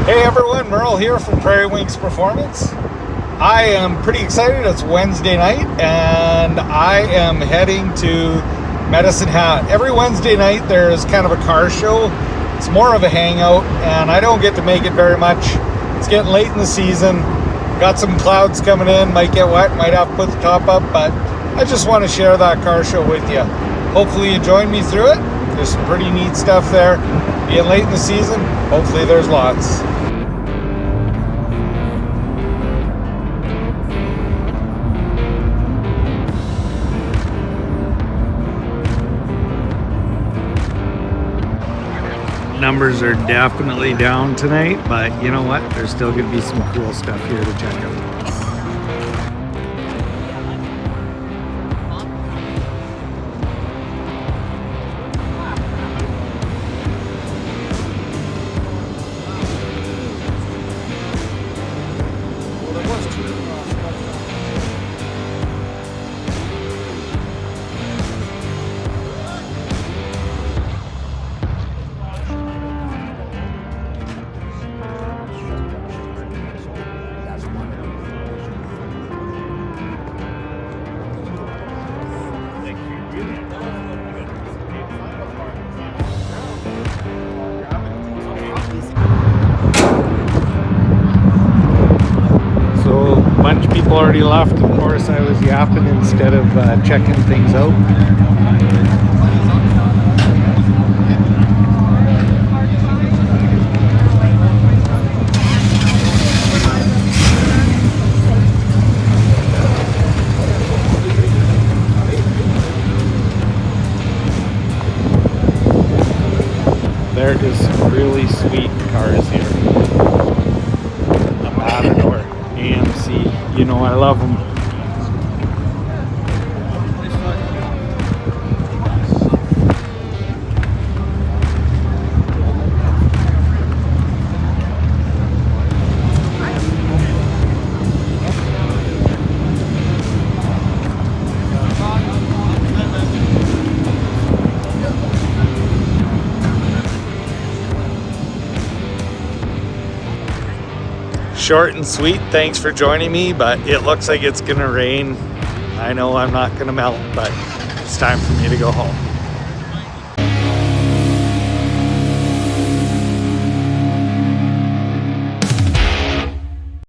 Hey everyone, Merle here from Prairie Wings Performance. I am pretty excited. It's Wednesday night and I am heading to Medicine Hat. Every Wednesday night there's kind of a car show. It's more of a hangout and I don't get to make it very much. It's getting late in the season. Got some clouds coming in, might get wet, might have to put the top up, but I just want to share that car show with you. Hopefully you join me through it. There's some pretty neat stuff there. Being late in the season, hopefully there's lots. Numbers are definitely down tonight, but you know what? There's still going to be some cool stuff here to check out. Bunch of people already left. Of course, I was yapping instead of checking things out. There is some really sweet cars here. A Matador. AMC, you know I love them. Short and sweet, thanks for joining me, but it looks like it's gonna rain. I know I'm not gonna melt, but it's time for me to go home.